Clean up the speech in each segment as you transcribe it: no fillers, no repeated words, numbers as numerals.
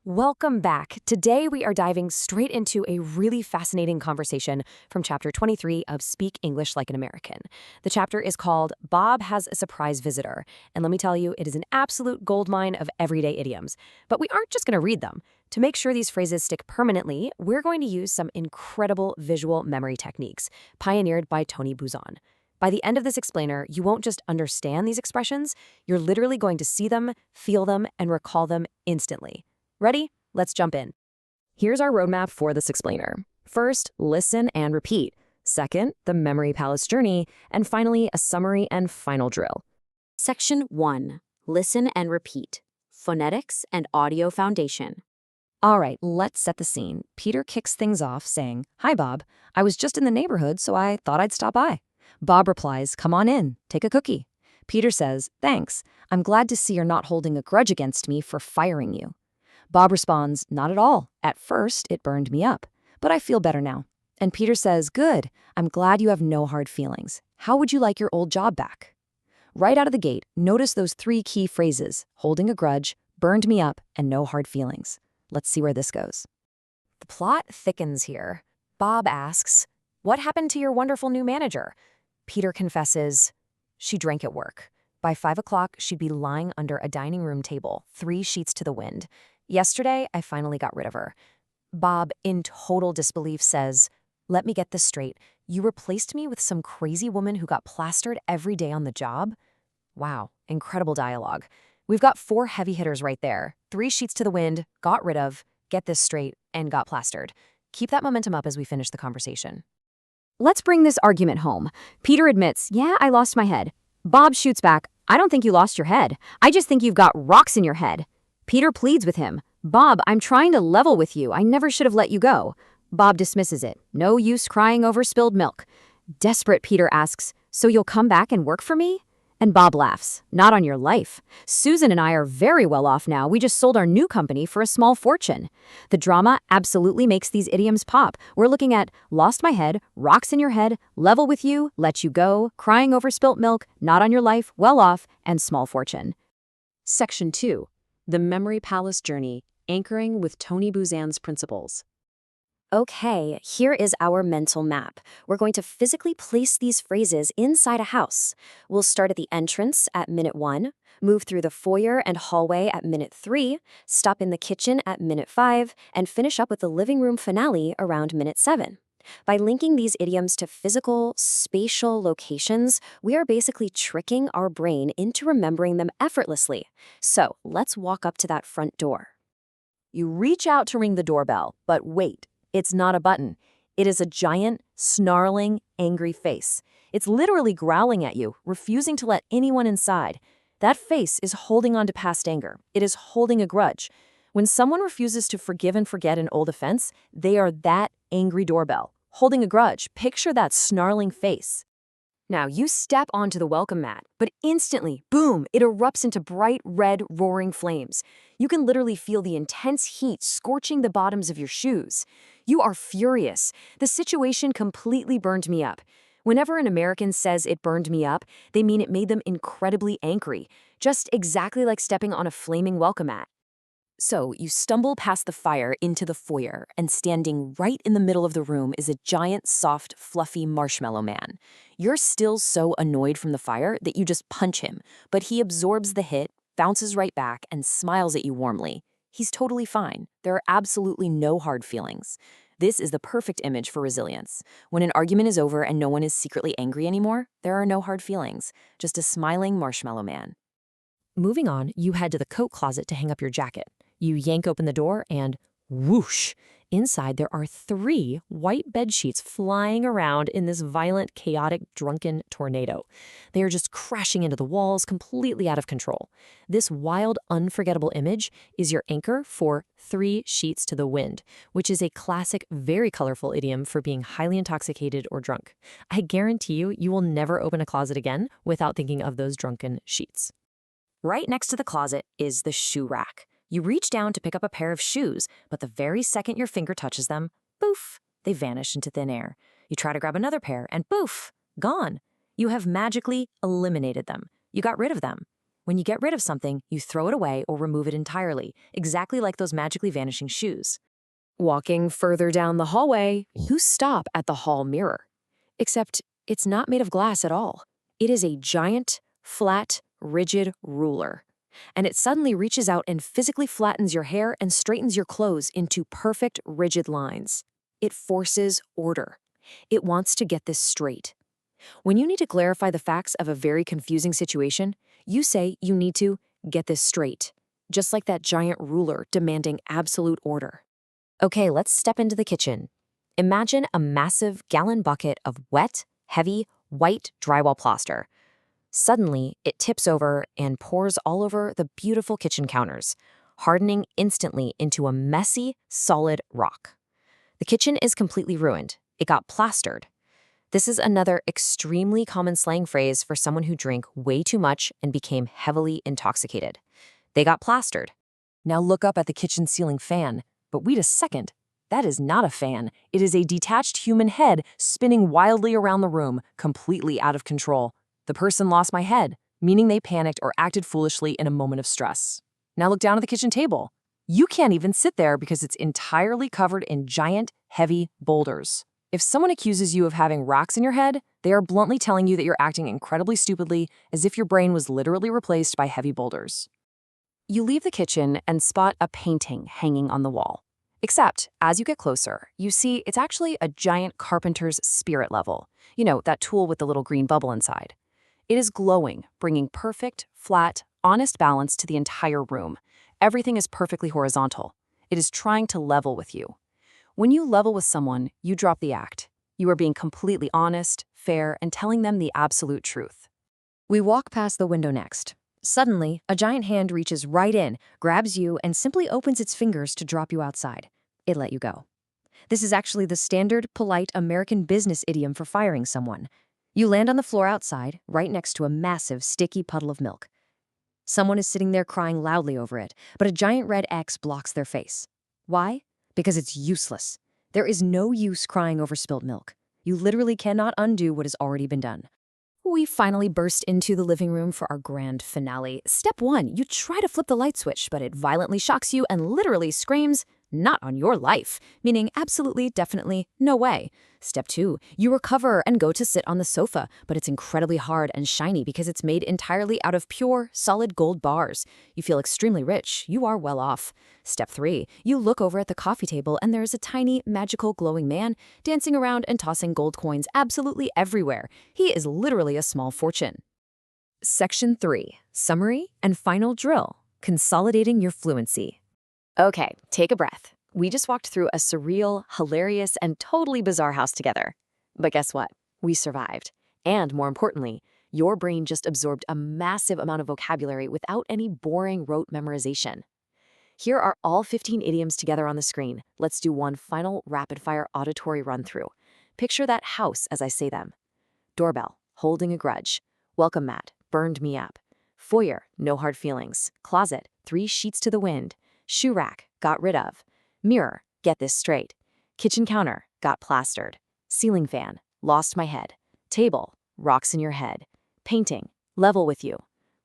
Welcome back. Today we are diving straight into a really fascinating conversation from chapter 23 of Speak English Like an American. The chapter is called Bob Has a Surprise Visitor, and let me tell you, it is an absolute goldmine of everyday idioms. But we aren't just going to read them. To make sure these phrases stick permanently, we're going to use some incredible visual memory techniques pioneered by Tony Buzan. By the end of this explainer, you won't just understand these expressions, you're literally going to see them, feel them, and recall them instantly. Ready? Let's jump in. Here's our roadmap for this explainer. First, listen and repeat. Second, the memory palace journey. And finally, a summary and final drill. Section 1. Listen and repeat. Phonetics and audio foundation. All right, let's set the scene. Peter kicks things off saying, "Hi, Bob. I was just in the neighborhood, so I thought I'd stop by." Bob replies, "Come on in. Take a cookie." Peter says, "Thanks. I'm glad to see you're not holding a grudge against me for firing you." Bob responds, "Not at all. At first, it burned me up, but I feel better now." And Peter says, "Good. I'm glad you have no hard feelings. How would you like your old job back?" Right out of the gate, notice those three key phrases: holding a grudge, burned me up, and no hard feelings. Let's see where this goes. The plot thickens here. Bob asks, "What happened to your wonderful new manager?" Peter confesses, "She drank at work. By 5 o'clock, she'd be lying under a dining room table, 3 sheets to the wind. Yesterday, I finally got rid of her." Bob, in total disbelief, says, "Let me get this straight. You replaced me with some crazy woman who got plastered every day on the job?" Wow, incredible dialogue. We've got 4 heavy hitters right there. 3 sheets to the wind, got rid of, get this straight, and got plastered. Keep that momentum up as we finish the conversation. Let's bring this argument home. Peter admits, "Yeah, I lost my head." Bob shoots back, "I don't think you lost your head. I just think you've got rocks in your head." Peter pleads with him, "Bob, I'm trying to level with you. I never should have let you go." Bob dismisses it. "No use crying over spilled milk." Desperate, Peter asks, "So you'll come back and work for me?" And Bob laughs, "Not on your life. Susan and I are very well off now. We just sold our new company for a small fortune." The drama absolutely makes these idioms pop. We're looking at lost my head, rocks in your head, level with you, let you go, crying over spilt milk, not on your life, well off, and small fortune. Section 2. The Memory Palace Journey, Anchoring with Tony Buzan's Principles. Okay, here is our mental map. We're going to physically place these phrases inside a house. We'll start at the entrance at minute 1, move through the foyer and hallway at minute 3, stop in the kitchen at minute 5, and finish up with the living room finale around minute 7. By linking these idioms to physical, spatial locations, we are basically tricking our brain into remembering them effortlessly. So let's walk up to that front door. You reach out to ring the doorbell, but wait, it's not a button. It is a giant, snarling, angry face. It's literally growling at you, refusing to let anyone inside. That face is holding on to past anger. It is holding a grudge. When someone refuses to forgive and forget an old offense, they are that angry doorbell, holding a grudge. Picture that snarling face. Now, you step onto the welcome mat, but instantly, boom, it erupts into bright red, roaring flames. You can literally feel the intense heat scorching the bottoms of your shoes. You are furious. The situation completely burned me up. Whenever an American says it burned me up, they mean it made them incredibly angry, just exactly like stepping on a flaming welcome mat. So you stumble past the fire into the foyer, and standing right in the middle of the room is a giant, soft, fluffy marshmallow man. You're still so annoyed from the fire that you just punch him, but he absorbs the hit, bounces right back, and smiles at you warmly. He's totally fine. There are absolutely no hard feelings. This is the perfect image for resilience. When an argument is over and no one is secretly angry anymore, there are no hard feelings, just a smiling marshmallow man. Moving on, you head to the coat closet to hang up your jacket. You yank open the door and whoosh! Inside there are 3 white bed sheets flying around in this violent, chaotic, drunken tornado. They are just crashing into the walls, completely out of control. This wild, unforgettable image is your anchor for 3 sheets to the wind, which is a classic, very colorful idiom for being highly intoxicated or drunk. I guarantee you will never open a closet again without thinking of those drunken sheets. Right next to the closet is the shoe rack. You reach down to pick up a pair of shoes, but the very second your finger touches them, poof, they vanish into thin air. You try to grab another pair, and poof, gone. You have magically eliminated them. You got rid of them. When you get rid of something, you throw it away or remove it entirely, exactly like those magically vanishing shoes. Walking further down the hallway, you stop at the hall mirror. Except it's not made of glass at all. It is a giant, flat, rigid ruler. And it suddenly reaches out and physically flattens your hair and straightens your clothes into perfect, rigid lines. It forces order. It wants to get this straight. When you need to clarify the facts of a very confusing situation, you say you need to get this straight, just like that giant ruler demanding absolute order. Okay, let's step into the kitchen. Imagine a massive gallon bucket of wet, heavy, white drywall plaster. Suddenly, it tips over and pours all over the beautiful kitchen counters, hardening instantly into a messy, solid rock. The kitchen is completely ruined. It got plastered. This is another extremely common slang phrase for someone who drank way too much and became heavily intoxicated. They got plastered. Now look up at the kitchen ceiling fan. But wait a second. That is not a fan. It is a detached human head spinning wildly around the room, completely out of control. The person lost my head, meaning they panicked or acted foolishly in a moment of stress. Now look down at the kitchen table. You can't even sit there because it's entirely covered in giant, heavy boulders. If someone accuses you of having rocks in your head, they are bluntly telling you that you're acting incredibly stupidly, as if your brain was literally replaced by heavy boulders. You leave the kitchen and spot a painting hanging on the wall. Except, as you get closer, you see it's actually a giant carpenter's spirit level. You know, that tool with the little green bubble inside. It is glowing, bringing perfect, flat, honest balance to the entire room. Everything is perfectly horizontal. It is trying to level with you. When you level with someone, you drop the act. You are being completely honest, fair, and telling them the absolute truth. We walk past the window next. Suddenly, a giant hand reaches right in, grabs you, and simply opens its fingers to drop you outside. It let you go. This is actually the standard, polite American business idiom for firing someone. You land on the floor outside, right next to a massive, sticky puddle of milk. Someone is sitting there crying loudly over it, but a giant red X blocks their face. Why? Because it's useless. There is no use crying over spilt milk. You literally cannot undo what has already been done. We finally burst into the living room for our grand finale. Step 1, you try to flip the light switch, but it violently shocks you and literally screams, "Not on your life," meaning absolutely, definitely, no way. Step 2, you recover and go to sit on the sofa, but it's incredibly hard and shiny because it's made entirely out of pure, solid gold bars. You feel extremely rich. You are well off. Step 3, you look over at the coffee table and there is a tiny, magical, glowing man dancing around and tossing gold coins absolutely everywhere. He is literally a small fortune. Section 3, Summary and Final Drill, Consolidating Your Fluency. Okay, take a breath. We just walked through a surreal, hilarious, and totally bizarre house together. But guess what? We survived. And more importantly, your brain just absorbed a massive amount of vocabulary without any boring rote memorization. Here are all 15 idioms together on the screen. Let's do one final rapid-fire auditory run-through. Picture that house as I say them. Doorbell, holding a grudge. Welcome mat, burned me up. Foyer, no hard feelings. Closet, 3 sheets to the wind. Shoe rack, got rid of. Mirror, get this straight. Kitchen counter, got plastered. Ceiling fan, lost my head. Table, rocks in your head. Painting, level with you.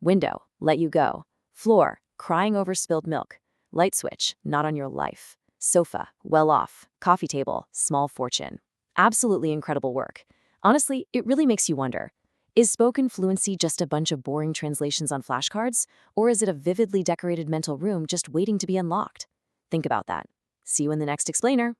Window, let you go. Floor, crying over spilled milk. Light switch, not on your life. Sofa, well off. Coffee table, small fortune. Absolutely incredible work. Honestly, it really makes you wonder, is spoken fluency just a bunch of boring translations on flashcards, or is it a vividly decorated mental room just waiting to be unlocked? Think about that. See you in the next explainer.